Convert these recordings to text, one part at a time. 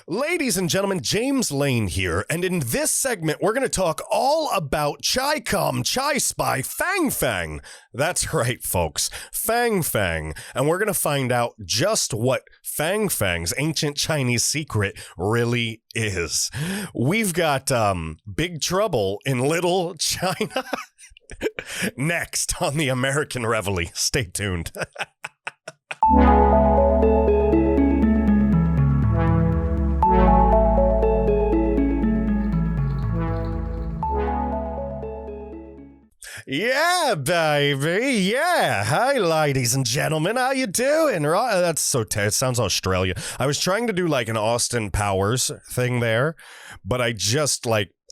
Ladies and gentlemen, James Lane here, and in this segment, we're going to talk all about Chai Spy Fang Fang. That's right, folks, Fang Fang. And we're going to find out just what Fang Fang's ancient Chinese secret really is. We've got Big Trouble in Little China next on the American Reveille. Stay tuned. Yeah, baby. Yeah. Hi, ladies and gentlemen. How you doing? That's so it sounds Australia. I was trying to do like an Austin Powers thing there, but I just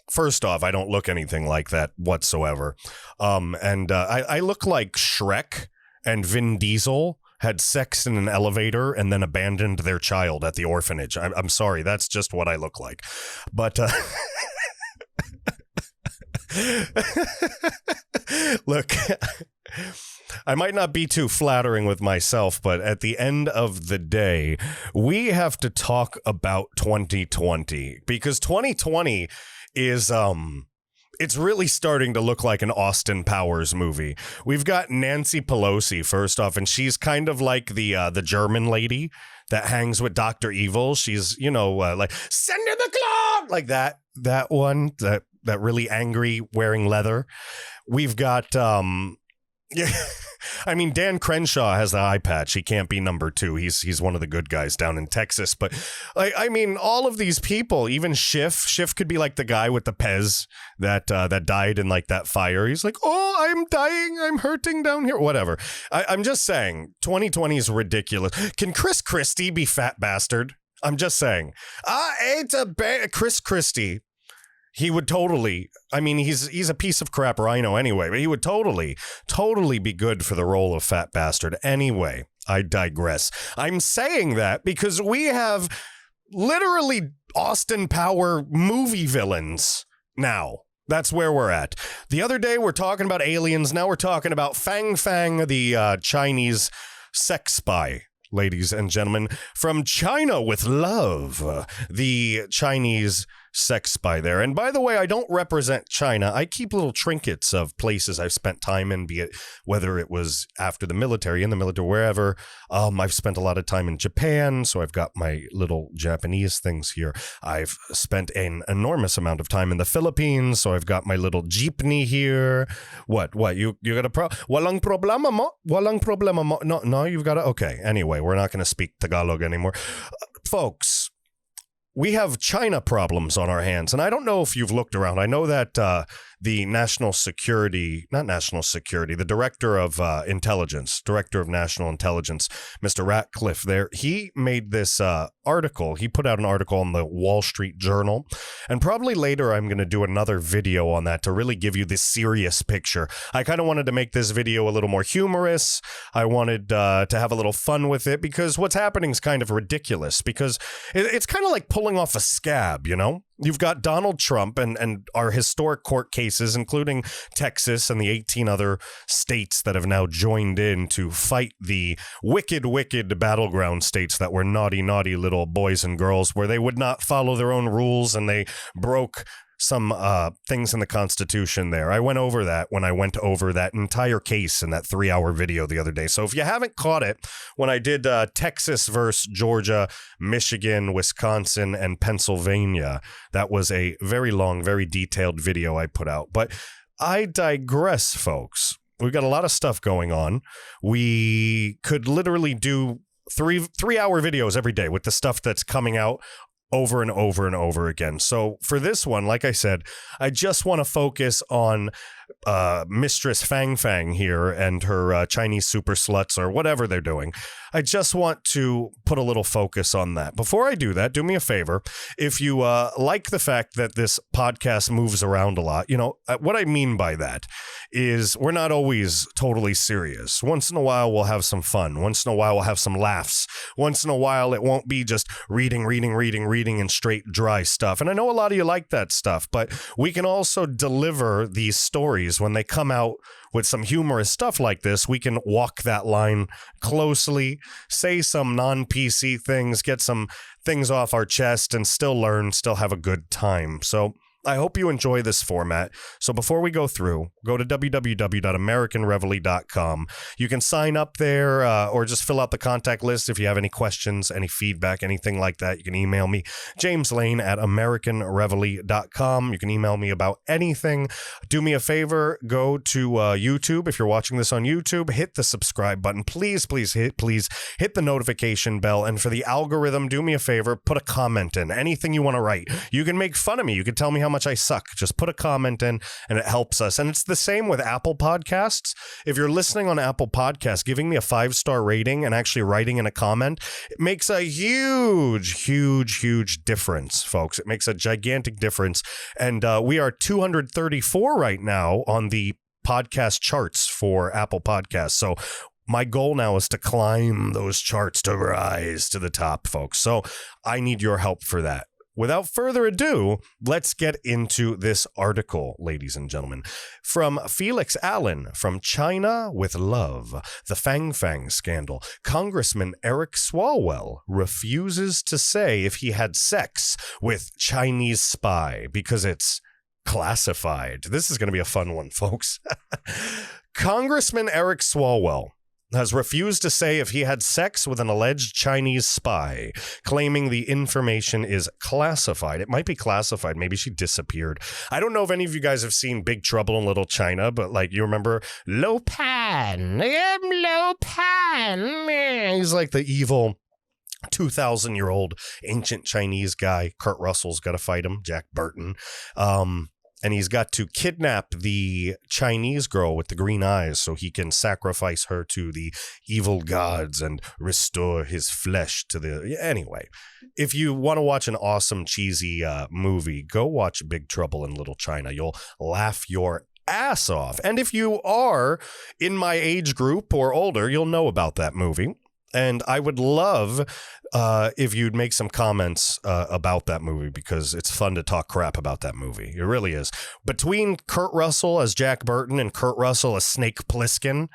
first off, I don't look anything like that whatsoever. I look like Shrek and Vin Diesel had sex in an elevator and then abandoned their child at the orphanage. I'm sorry. That's just what I look like. But look, I might not be too flattering with myself, but at the end of the day, we have to talk about 2020 because 2020 is, it's really starting to look like an Austin Powers movie. We've got Nancy Pelosi first off, and she's kind of like the German lady that hangs with Dr. Evil. She's, like, send her the clock, like that one, that really angry wearing leather. We've got, I mean, Dan Crenshaw has the eye patch. He can't be number 2. He's one of the good guys down in Texas. But I mean, all of these people, even Schiff could be like the guy with the Pez that died in like that fire. He's like, oh, I'm dying. I'm hurting down here. Whatever. I'm just saying 2020 is ridiculous. Can Chris Christie be fat bastard? I'm just saying. I ate a Chris Christie. He would totally, I mean, he's a piece of crap rhino anyway, but he would totally be good for the role of fat bastard. Anyway, I digress. I'm saying that because we have literally Austin Power movie villains now. That's where we're at. The other day, we're talking about aliens. Now we're talking about Fang Fang, the Chinese sex spy. Ladies and gentlemen, from China with love, the Chinese sex spy there. And by the way, I don't represent China. I keep little trinkets of places I've spent time in, be it whether it was after the military, in the military, wherever. I've spent a lot of time in Japan, so I've got my little Japanese things here. I've spent an enormous amount of time in the Philippines, so I've got my little jeepney here. What? You got a walang problema mo? Walang problema mo? No, you've got to. Okay. Anyway, we're not going to speak Tagalog anymore, folks. We have China problems on our hands, and I don't know if you've looked around. I know that the the director of director of national intelligence, Mr. Ratcliffe there, he made this article. He put out an article on the Wall Street Journal, and probably later I'm going to do another video on that to really give you this serious picture. I kind of wanted to make this video a little more humorous. I wanted to have a little fun with it because what's happening is kind of ridiculous because it's kind of like pulling off a scab, You've got Donald Trump and our historic court cases, including Texas and the 18 other states that have now joined in to fight the wicked battleground states that were naughty little boys and girls where they would not follow their own rules and they broke some things in the Constitution there. I went over that when I went over that entire case in that 3-hour video the other day. So if you haven't caught it, when I did Texas versus Georgia, Michigan, Wisconsin, and Pennsylvania, that was a very long, very detailed video I put out. But I digress, folks. We've got a lot of stuff going on. We could literally do three-hour videos every day with the stuff that's coming out over and over and over again. So for this one, like I said, I just want to focus on Mistress Fang Fang here and her Chinese super sluts or whatever they're doing. I just want to put a little focus on that. Before I do that, do me a favor. If you like the fact that this podcast moves around a lot, what I mean by that is we're not always totally serious. Once in a while, we'll have some fun. Once in a while, we'll have some laughs. Once in a while, it won't be just reading and straight dry stuff. And I know a lot of you like that stuff, but we can also deliver these stories stories, when they come out with some humorous stuff like this, we can walk that line closely, say some non-PC things, get some things off our chest, and still learn, still have a good time. So I hope you enjoy this format. So before we go through, go to www.americanreveille.com. You can sign up there or just fill out the contact list if you have any questions, any feedback, anything like that. You can email me, jameslane@americanreveille.com. You can email me about anything. Do me a favor, go to YouTube. If you're watching this on YouTube, hit the subscribe button. Please hit the notification bell. And for the algorithm, do me a favor, put a comment in. Anything you want to write. You can make fun of me. You can tell me how much I suck. Just put a comment in and it helps us. And it's the same with Apple Podcasts. If you're listening on Apple Podcasts, giving me a 5-star rating and actually writing in a comment, it makes a huge difference, folks. It makes a gigantic difference. And we are 234 right now on the podcast charts for Apple Podcasts. So my goal now is to climb those charts, to rise to the top, folks. So I need your help for that. Without further ado, let's get into this article, ladies and gentlemen. From Felix Allen, from China with Love, the Fang Fang scandal. Congressman Eric Swalwell refuses to say if he had sex with Chinese spy because it's classified. This is going to be a fun one, folks. Congressman Eric Swalwell has refused to say if he had sex with an alleged Chinese spy, claiming the information is classified. It might be classified. Maybe she disappeared. I don't know if any of you guys have seen Big Trouble in Little China, but like you remember Lo Pan. I am Lo Pan. He's like the evil 2,000-year-old ancient Chinese guy. Kurt Russell's got to fight him. Jack Burton. And he's got to kidnap the Chinese girl with the green eyes so he can sacrifice her to the evil gods and restore his flesh to the... Anyway, if you want to watch an awesome, cheesy movie, go watch Big Trouble in Little China. You'll laugh your ass off. And if you are in my age group or older, you'll know about that movie. And I would love if you'd make some comments about that movie, because it's fun to talk crap about that movie. It really is. Between Kurt Russell as Jack Burton and Kurt Russell as Snake Plissken,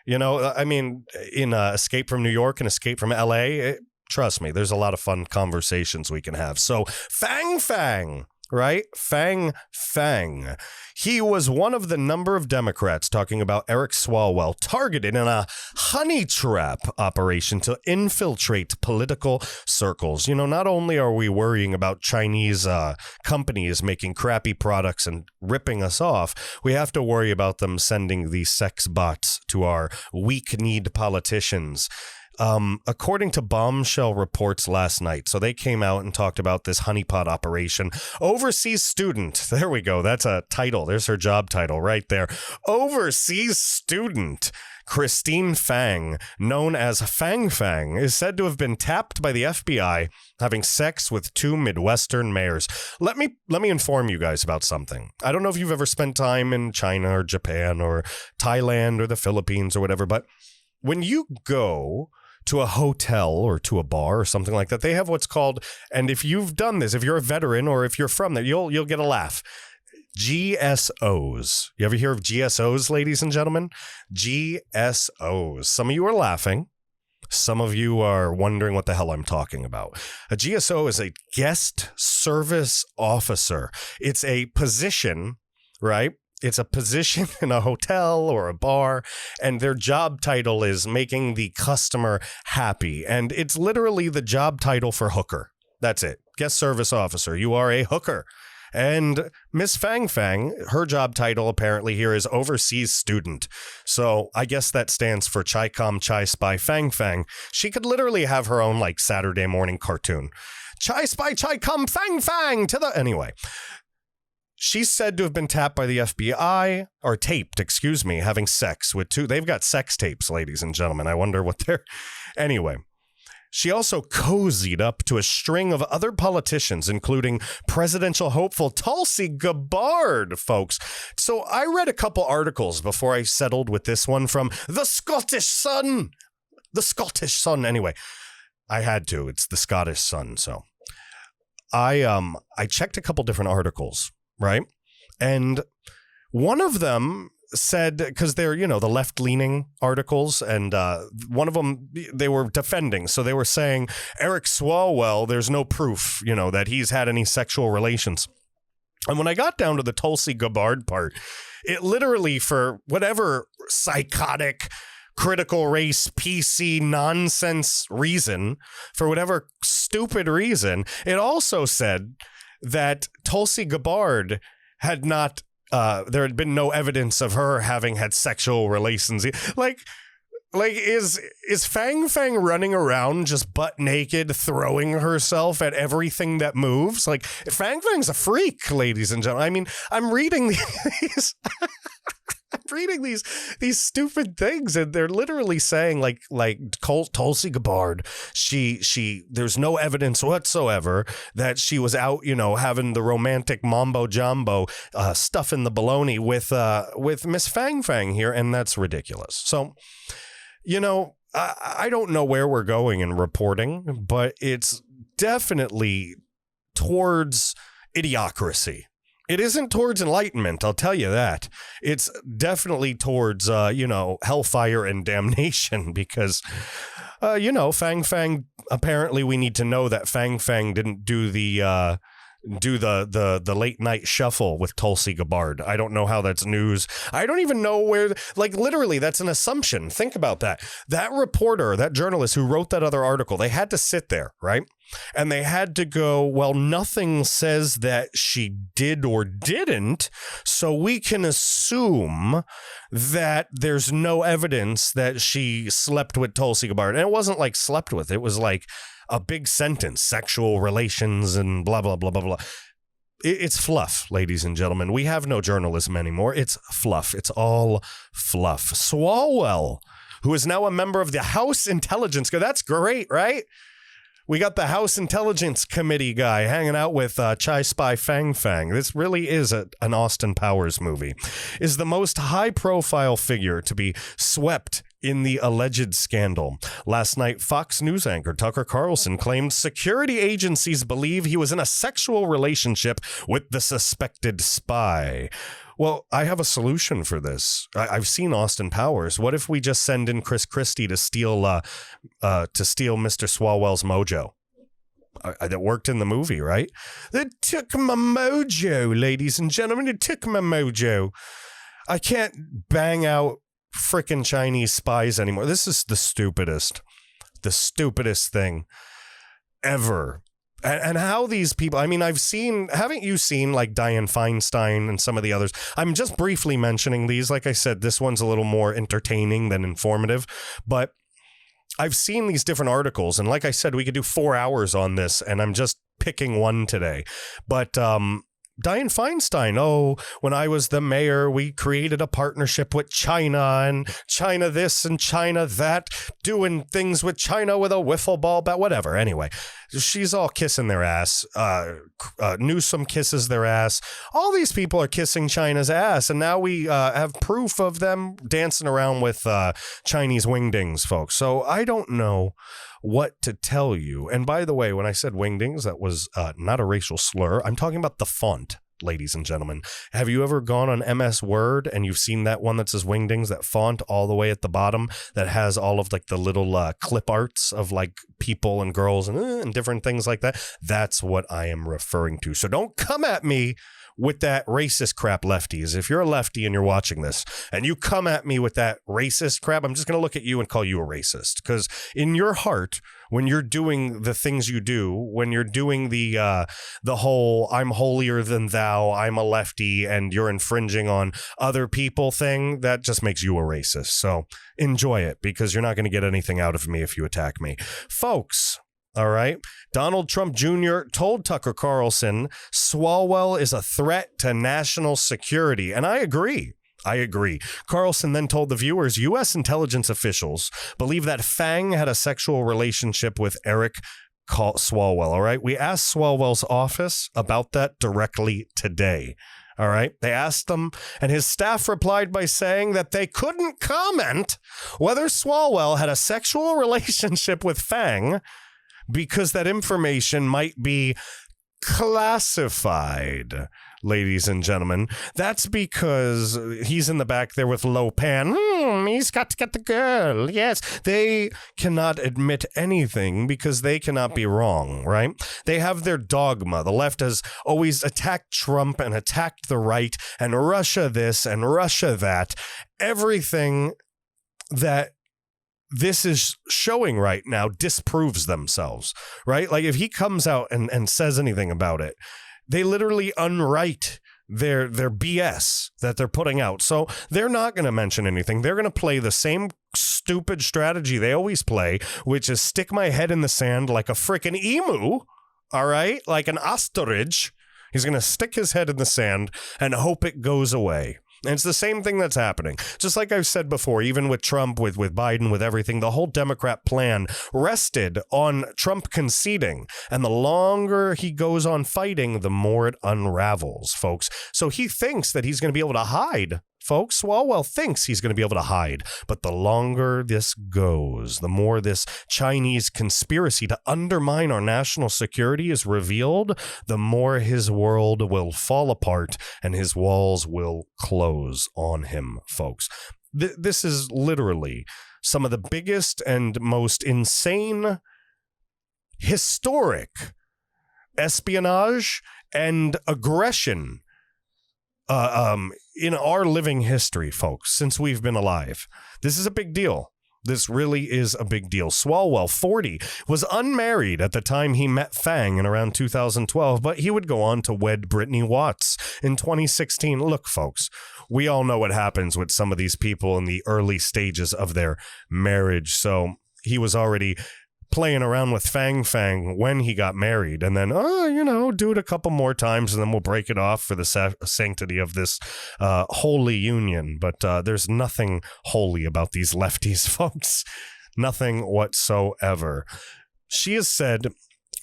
you know, I mean, in Escape from New York and Escape from L.A., trust me, there's a lot of fun conversations we can have. So Fang Fang, right? Fang Fang. He was one of the number of Democrats talking about Eric Swalwell targeted in a honey trap operation to infiltrate political circles. You know, not only are we worrying about Chinese companies making crappy products and ripping us off, we have to worry about them sending these sex bots to our weak-kneed politicians. According to bombshell reports last night, so they came out and talked about this honeypot operation. Overseas student, there we go, that's a title, there's her job title right there. Overseas student Christine Fang, known as Fang Fang, is said to have been tapped by the FBI having sex with 2 Midwestern mayors. Let me inform you guys about something. I don't know if you've ever spent time in China or Japan or Thailand or the Philippines or whatever, but when you go to a hotel or to a bar or something like that, they have what's called, and if you've done this, if you're a veteran or if you're from there, you'll get a laugh. GSOs. You ever hear of GSOs, ladies and gentlemen? GSOs. Some of you are laughing. Some of you are wondering what the hell I'm talking about. A GSO is a guest service officer. It's a position, right? It's a position in a hotel or a bar, and their job title is making the customer happy. And it's literally the job title for hooker. That's it. Guest service officer. You are a hooker. And Miss Fang Fang, her job title apparently here is overseas student. So I guess that stands for Chai Com Chai Spy Fang Fang. She could literally have her own like Saturday morning cartoon. Chai Spy Chai Com Fang Fang to the... Anyway. She's said to have been tapped by the FBI, or taped, excuse me, having sex with 2. They've got sex tapes, ladies and gentlemen. I wonder what they're... Anyway, she also cozied up to a string of other politicians, including presidential hopeful Tulsi Gabbard, folks. So I read a couple articles before I settled with this one from The Scottish Sun. The Scottish Sun, anyway. I had to. It's The Scottish Sun, so... I checked a couple different articles. Right. And One of them said, because they're, the left-leaning articles, and one of them, they were defending. So they were saying, Eric Swalwell, there's no proof, that he's had any sexual relations. And when I got down to the Tulsi Gabbard part, it literally, for whatever psychotic, critical race, PC nonsense reason, for whatever stupid reason, it also said that Tulsi Gabbard had not, there had been no evidence of her having had sexual relations. Like is Fang Fang running around just butt naked, throwing herself at everything that moves? Like, Fang Fang's a freak, ladies and gentlemen. I mean, I'm reading these. I'm reading these stupid things, and they're literally saying like Tulsi Gabbard, she there's no evidence whatsoever that she was out, having the romantic mambo jumbo stuff in the baloney with Miss Fang Fang here, and that's ridiculous. So, I don't know where we're going in reporting, but it's definitely towards idiocracy. It isn't towards enlightenment, I'll tell you that. It's definitely towards, hellfire and damnation, because, Fang Fang, apparently we need to know that Fang Fang didn't do the late night shuffle with Tulsi Gabbard. I don't know how that's news. I don't even know where, literally, that's an assumption. Think about that. That reporter, that journalist who wrote that other article, they had to sit there, right? And they had to go, well, nothing says that she did or didn't, so we can assume that there's no evidence that she slept with Tulsi Gabbard. And it wasn't like slept with. It was like a big sentence, sexual relations and blah, blah, blah, blah, blah. It's fluff, ladies and gentlemen. We have no journalism anymore. It's fluff. It's all fluff. Swalwell, who is now a member of the House Intelligence. That's great, right? We got the House Intelligence Committee guy hanging out with Chai Spy Fang Fang. This really is an Austin Powers movie. Is the most high-profile figure to be swept in the alleged scandal. Last night, Fox News anchor Tucker Carlson claimed security agencies believe he was in a sexual relationship with the suspected spy. Well, I have a solution for this. I've seen Austin Powers. What if we just send in Chris Christie to steal Mr. Swalwell's mojo? That worked in the movie, right? It took my mojo, ladies and gentlemen. It took my mojo. I can't bang out frickin' Chinese spies anymore. This is the stupidest thing ever. And how these people, I mean, haven't you seen like Dianne Feinstein and some of the others? I'm just briefly mentioning these. Like I said, this one's a little more entertaining than informative, but I've seen these different articles. And like I said, we could do 4 hours on this, and I'm just picking one today. But Dianne Feinstein, when I was the mayor, we created a partnership with China, and China this and China that, doing things with China with a wiffle ball bat, whatever. Anyway, she's all kissing their ass. Newsom kisses their ass. All these people are kissing China's ass, and now we have proof of them dancing around with Chinese wingdings, folks. So I don't know what to tell you. And by the way, when I said wingdings, that was not a racial slur. I'm talking about the font, ladies and gentlemen. Have you ever gone on MS Word and you've seen that one that says wingdings, that font all the way at the bottom that has all of like the little clip arts of like people and girls and different things like that? That's what I am referring to. So don't come at me with that racist crap, lefties. If you're a lefty and you're watching this and you come at me with that racist crap, I'm just going to look at you and call you a racist. Because in your heart, when you're doing the things you do, when you're doing the whole I'm holier than thou, I'm a lefty, and you're infringing on other people thing, that just makes you a racist. So enjoy it, because you're not going to get anything out of me if you attack me. Folks, all right. Donald Trump Jr. told Tucker Carlson Swalwell is a threat to national security. And I agree. Carlson then told the viewers U.S. intelligence officials believe that Fang had a sexual relationship with Eric Swalwell. All right. We asked Swalwell's office about that directly today. All right. They asked them, and his staff replied by saying that they couldn't comment whether Swalwell had a sexual relationship with Fang, because that information might be classified. ladies and gentlemen. That's because he's in the back there with Lo Pan. He's got to get the girl. Yes, they cannot admit anything because they cannot be wrong, right? They have their dogma. The left has always attacked Trump and attacked the right and Russia this and Russia that. Everything that this is showing right now disproves themselves, right? Like if he comes out and says anything about it, they literally unwrite their BS that they're putting out. So they're not going to mention anything. They're going to play the same stupid strategy they always play, which is stick my head in the sand like a freaking emu, all right? Like an ostrich. He's going to stick his head in the sand and hope it goes away. And it's the same thing that's happening. Just like I've said before, even with Trump, with Biden, with everything, the whole Democrat plan rested on Trump conceding. And the longer he goes on fighting, the more it unravels, folks. So he thinks that he's going to be able to hide. Folks, Swalwell thinks he's going to be able to hide. But the longer this goes, the more this Chinese conspiracy to undermine our national security is revealed, the more his world will fall apart and his walls will close on him, folks. This is literally some of the biggest and most insane, historic espionage and aggression in our living history, folks, since we've been alive. This is a big deal. This really is a big deal. Swalwell, 40, was unmarried at the time he met Fang in around 2012, but he would go on to wed Brittany Watts in 2016. Look, folks, we all know what happens with some of these people in the early stages of their marriage. So he was already playing around with Fang Fang when he got married, and then, do it a couple more times, and then we'll break it off for the sanctity of this holy union. But there's nothing holy about these lefties, folks. Nothing whatsoever. She is said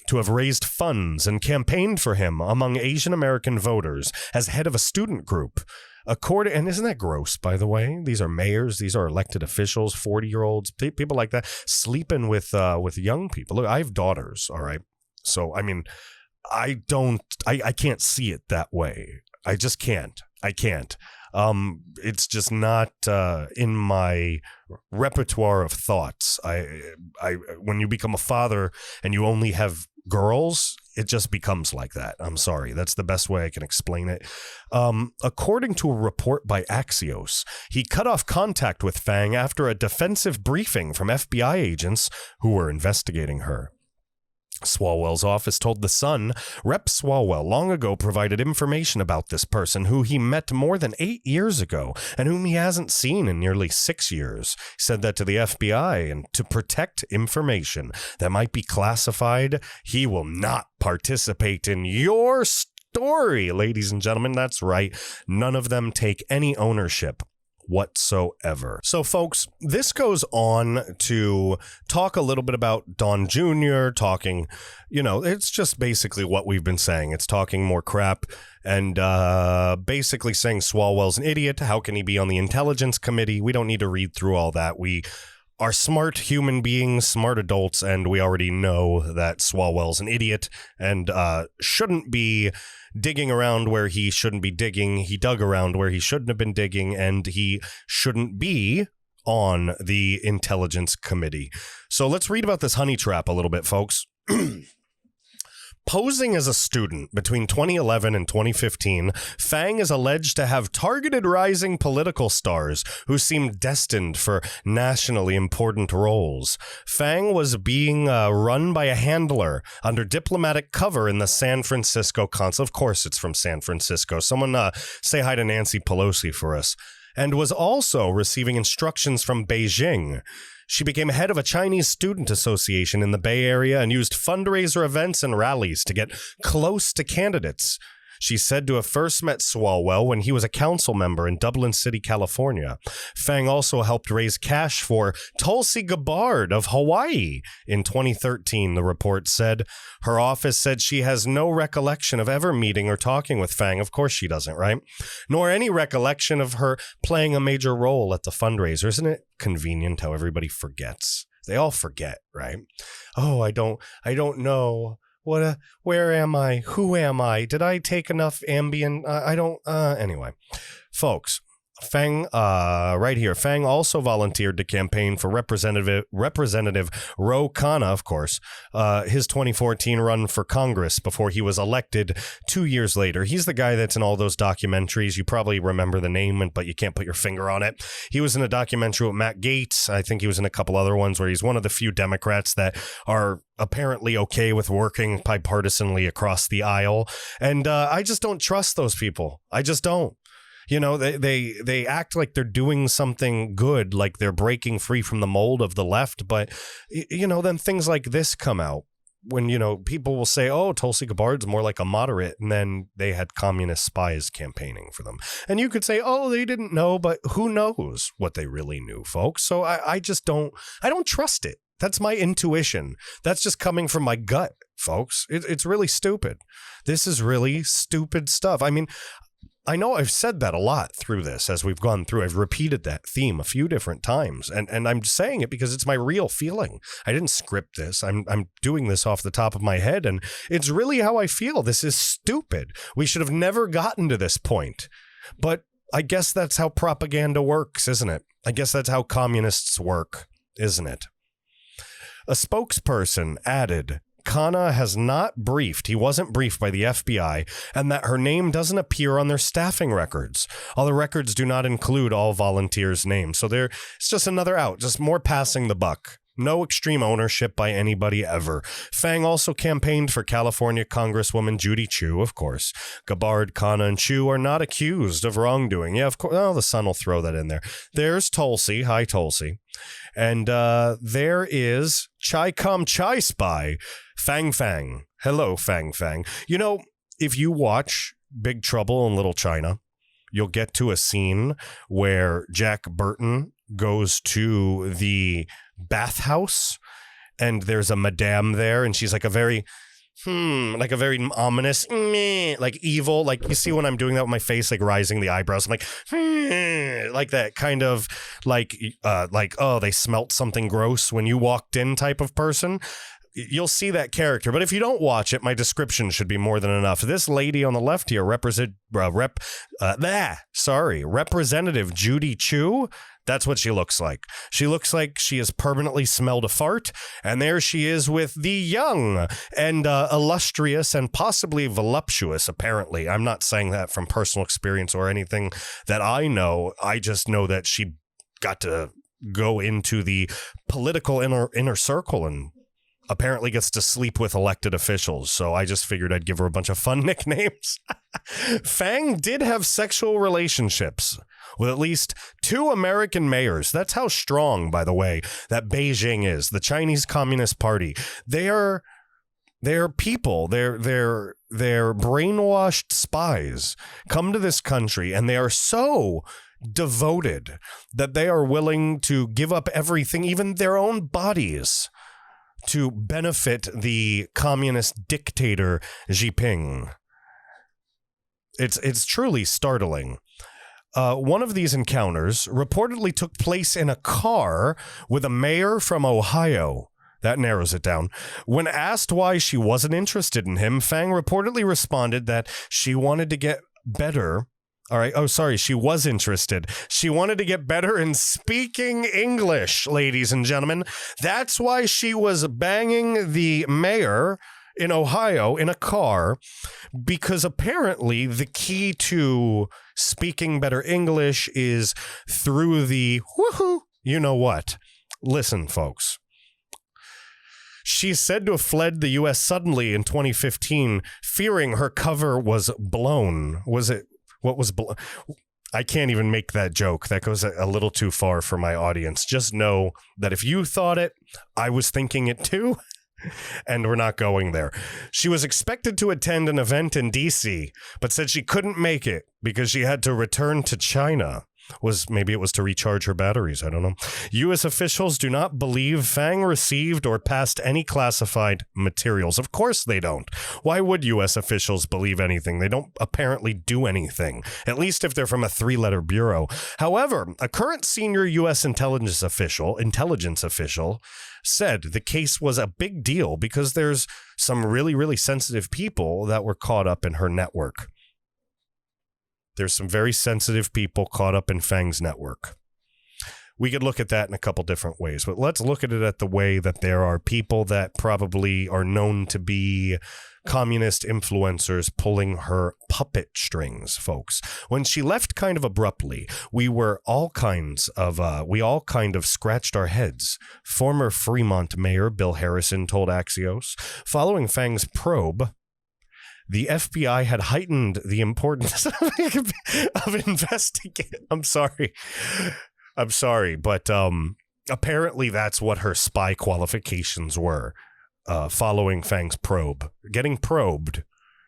to have raised funds and campaigned for him among Asian American voters as head of a student group. And isn't that gross, by the way? These are mayors, these are elected officials, 40-year-olds, people like that, sleeping with young people. Look, I have daughters, all right? So, I mean, I can't see it that way. I just can't. I can't. It's just not in my repertoire of thoughts. When you become a father and you only have girls, it just becomes like that. I'm sorry. That's the best way I can explain it. According to a report by Axios, he cut off contact with Fang after a defensive briefing from FBI agents who were investigating her. Swalwell's office told The Sun, Rep. Swalwell long ago provided information about this person who he met more than 8 years ago and whom he hasn't seen in nearly 6 years. He said that to the FBI, and to protect information that might be classified, he will not participate in your story, ladies and gentlemen. That's right. None of them take any ownership whatsoever. So, folks, this goes on to talk a little bit about Don Jr., talking, it's just basically what we've been saying. It's talking more crap and basically saying Swalwell's an idiot. How can he be on the Intelligence Committee? We don't need to read through all that. We are smart human beings, smart adults, and we already know that Swalwell's an idiot and shouldn't be digging around where he shouldn't be digging. He dug around where he shouldn't have been digging, and he shouldn't be on the Intelligence Committee. So let's read about this honey trap a little bit, folks. Posing as a student between 2011 and 2015, Fang is alleged to have targeted rising political stars who seemed destined for nationally important roles. Fang was being run by a handler under diplomatic cover in the San Francisco consulate. Of course, it's from San Francisco. Someone say hi to Nancy Pelosi for us. And was also receiving instructions from Beijing. She became head of a Chinese student association in the Bay Area and used fundraiser events and rallies to get close to candidates. She's said to have first met Swalwell when he was a council member in Dublin City, California. Fang also helped raise cash for Tulsi Gabbard of Hawaii in 2013, the report said. Her office said she has no recollection of ever meeting or talking with Fang. Of course she doesn't, right? Nor any recollection of her playing a major role at the fundraiser. Isn't it convenient how everybody forgets? They all forget, right? Oh, I don't know Where am I? Who am I? Did I take enough Ambien? I don't, anyway. Folks, Fang, right here. Fang also volunteered to campaign for Representative Ro Khanna, of course, his 2014 run for Congress before he was elected 2 years later. He's the guy that's in all those documentaries. You probably remember the name, but you can't put your finger on it. He was in a documentary with Matt Gaetz. I think he was in a couple other ones where he's one of the few Democrats that are apparently okay with working bipartisanly across the aisle. And I just don't trust those people. I just don't. You know, they act like they're doing something good, like they're breaking free from the mold of the left. But, you know, then things like this come out when, you know, people will say, oh, Tulsi Gabbard's more like a moderate. And then they had communist spies campaigning for them. And you could say, oh, they didn't know. But who knows what they really knew, folks. So I don't trust it. That's my intuition. That's just coming from my gut, folks. It's really stupid. This is really stupid stuff. I mean, I know I've said that a lot through this as we've gone through. I've repeated that theme a few different times, and I'm saying it because it's my real feeling. I didn't script this. I'm doing this off the top of my head, and it's really how I feel. This is stupid. We should have never gotten to this point. But I guess that's how propaganda works, isn't it? I guess that's how communists work, isn't it? A spokesperson added, Khanna has not briefed, he wasn't briefed by the FBI, and that her name doesn't appear on their staffing records. All the records do not include all volunteers' names. So it's just another out, just more passing the buck. No extreme ownership by anybody ever. Fang also campaigned for California Congresswoman Judy Chu, of course. Gabbard, Khanna, and Chu are not accused of wrongdoing. Yeah, of course. Oh, the Sun will throw that in there. There's Tulsi. Hi, Tulsi. And there is Chai Com Chai Spy, Fang Fang. Hello, Fang Fang. You know, if you watch Big Trouble in Little China, you'll get to a scene where Jack Burton goes to the bathhouse and there's a madame there and she's like a very like a very ominous like evil, like you see when I'm doing that with my face, like rising the eyebrows, I'm like that kind of like oh, they smelt something gross when you walked in type of person. You'll see that character, but if you don't watch it, my description should be more than enough. This lady on the left here, Representative Judy Chu, that's what she looks like. She looks like she has permanently smelled a fart, and there she is with the young and illustrious and possibly voluptuous, apparently. I'm not saying that from personal experience or anything that I know. I just know that she got to go into the political inner circle and apparently gets to sleep with elected officials, so I just figured I'd give her a bunch of fun nicknames. Fang did have sexual relationships with at least 2 American mayors. That's how strong, by the way, that Beijing is, the Chinese Communist Party. They're people, they're brainwashed spies come to this country, and they are so devoted that they are willing to give up everything, even their own bodies, to benefit the communist dictator Xi Jinping. It's truly startling. One of these encounters reportedly took place in a car with a mayor from Ohio. That narrows it down. When asked why she wasn't interested in him, Fang reportedly responded that she wanted to get better. All right. Oh, sorry. She was interested. She wanted to get better in speaking English, ladies and gentlemen. That's why she was banging the mayor in Ohio in a car, because apparently the key to speaking better English is through the woohoo, you know what. Listen, folks. She's said to have fled the U.S. suddenly in 2015, fearing her cover was blown. Was it? What was I can't even make that joke. That goes a little too far for my audience. Just know that if you thought it, I was thinking it too, and we're not going there. She was expected to attend an event in D.C., but said she couldn't make it because she had to return to China. Maybe it was to recharge her batteries. I don't know. U.S. officials do not believe Fang received or passed any classified materials. Of course they don't. Why would U.S. officials believe anything? They don't apparently do anything, at least if they're from a 3-letter bureau. However, a current senior U.S. intelligence official, said the case was a big deal because there's some really, really sensitive people that were caught up in her network. There's some very sensitive people caught up in Fang's network. We could look at that in a couple different ways, but let's look at it at the way that there are people that probably are known to be communist influencers pulling her puppet strings, folks. When she left kind of abruptly, we all kind of scratched our heads. Former Fremont Mayor Bill Harrison told Axios, following Fang's probe, the FBI had heightened the importance of investigating. I'm sorry, but apparently that's what her spy qualifications were. Following Fang's probe. Getting probed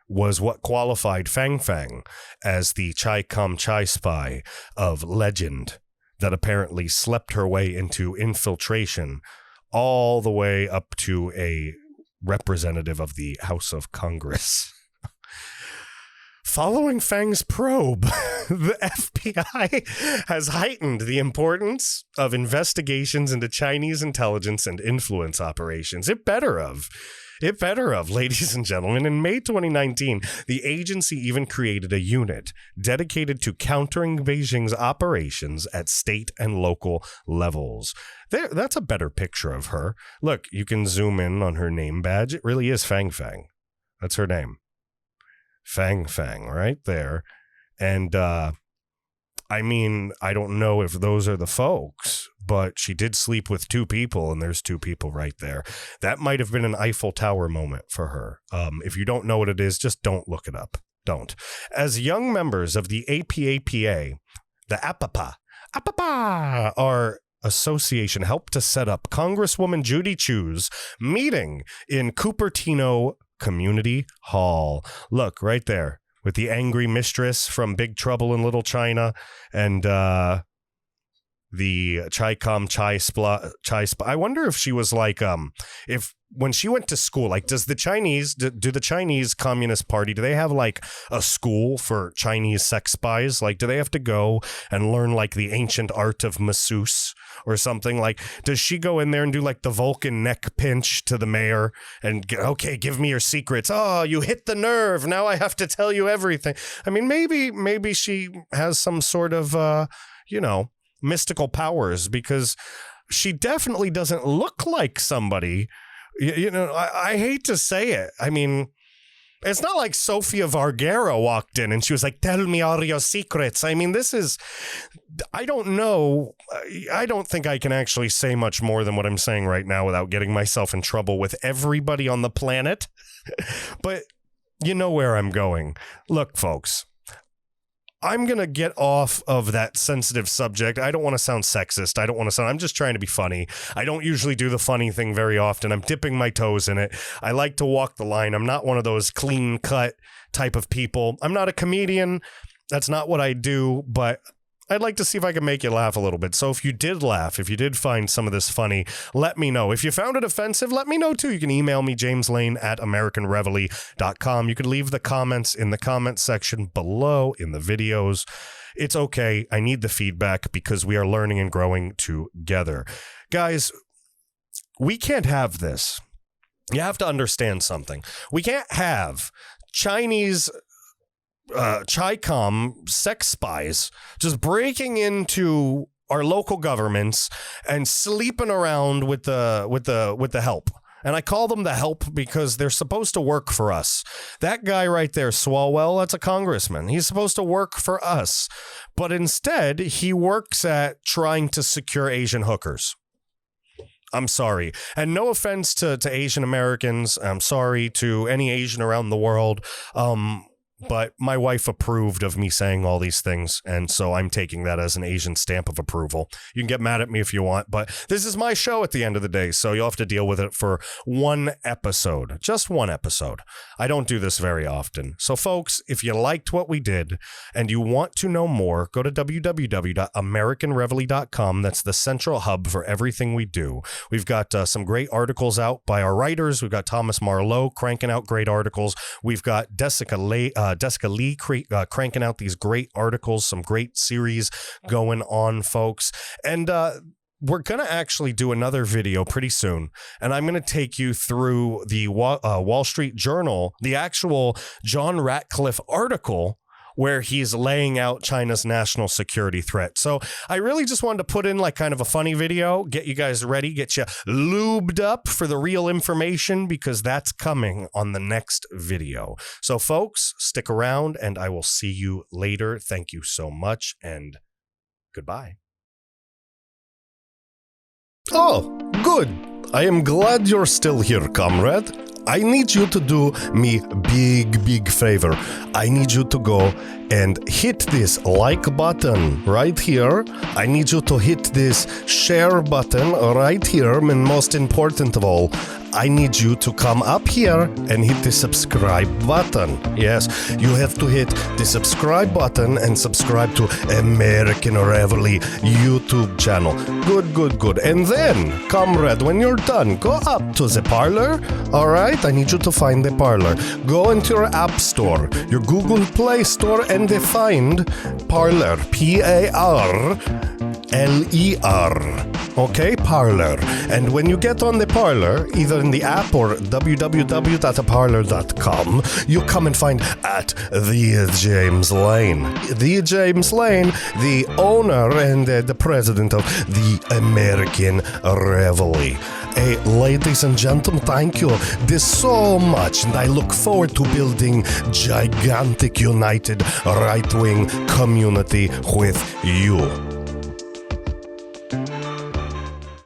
was what qualified Fang Fang as the Chai Com Chai spy of legend that apparently slept her way into infiltration all the way up to a representative of the House of Congress. Following Fang's probe, the FBI has heightened the importance of investigations into Chinese intelligence and influence operations. It better have, ladies and gentlemen. In May 2019, the agency even created a unit dedicated to countering Beijing's operations at state and local levels. That's a better picture of her. Look, you can zoom in on her name badge. It really is Fang Fang. That's her name. Fang Fang right there. And I mean, I don't know if those are the folks, but she did sleep with two people, and there's two people right there. That might have been an Eiffel Tower moment for her. If you don't know what it is, just don't look it up. Don't. As young members of the APAPA, the APAPA, our association helped to set up Congresswoman Judy Chu's meeting in Cupertino Community Hall. Look, right there, with the angry mistress from Big Trouble in Little China and the Chai Com Chai Spla. I wonder if she was like, if when she went to school, like, do the Chinese Communist Party, do they have like a school for Chinese sex spies? Like, do they have to go and learn like the ancient art of masseuse or something? Like, does she go in there and do like the Vulcan neck pinch to the mayor and okay, give me your secrets. Oh, you hit the nerve. Now I have to tell you everything. I mean, maybe she has some sort of, mystical powers, because she definitely doesn't look like somebody. I hate to say it. I mean, it's not like Sofia Vergara walked in and she was like, tell me all your secrets. I mean, I don't know. I don't think I can actually say much more than what I'm saying right now without getting myself in trouble with everybody on the planet. But you know where I'm going. Look, folks, I'm going to get off of that sensitive subject. I don't want to sound sexist. I'm just trying to be funny. I don't usually do the funny thing very often. I'm dipping my toes in it. I like to walk the line. I'm not one of those clean cut type of people. I'm not a comedian. That's not what I do, but I'd like to see if I can make you laugh a little bit. So if you did laugh, if you did find some of this funny, let me know. If you found it offensive, let me know too. You can email me, jameslane@americanreveille.com. You can leave the comments in the comment section below in the videos. It's okay. I need the feedback because we are learning and growing together. Guys, we can't have this. You have to understand something. We can't have Chinese Chi-Com sex spies just breaking into our local governments and sleeping around with the help. And I call them the help because they're supposed to work for us. That guy right there, Swalwell, that's a congressman. He's supposed to work for us. But instead, he works at trying to secure Asian hookers. I'm sorry. And no offense to Asian Americans. I'm sorry to any Asian around the world. But my wife approved of me saying all these things, and so I'm taking that as an Asian stamp of approval. You can get mad at me if you want, but this is my show at the end of the day, so you'll have to deal with it for one episode. Just one episode. I don't do this very often. So, folks, if you liked what we did and you want to know more, go to www.americanreveille.com. That's the central hub for everything we do. We've got some great articles out by our writers. We've got Thomas Marlowe cranking out great articles. We've got Jessica Lee cranking out these great articles, some great series going on, folks. And we're going to actually do another video pretty soon, and I'm going to take you through the Wall Street Journal, the actual John Ratcliffe article where he's laying out China's national security threat. So I really just wanted to put in like kind of a funny video, get you guys ready, get you lubed up for the real information, because that's coming on the next video. So folks, stick around and I will see you later. Thank you so much and goodbye. Oh, good. I am glad you're still here, comrade. I need you to do me big favor. I need you to go and hit this like button right here. I need you to hit this share button right here. And most important of all, I need you to come up here and hit the subscribe button. Yes, you have to hit the subscribe button and subscribe to American Reveille YouTube channel. Good. And then, comrade, when you're done, go up to the parlor. All right, I need you to find the parlor. Go into your app store, your Google Play Store, and find Parler, Parler. Okay, Parler. And when you get on the Parler, either in the app or www.parler.com, you come and find at the James Lane. The James Lane, the owner and the president of the American Reveille. Hey, ladies and gentlemen, thank you this so much, and I look forward to building gigantic united right-wing community with you.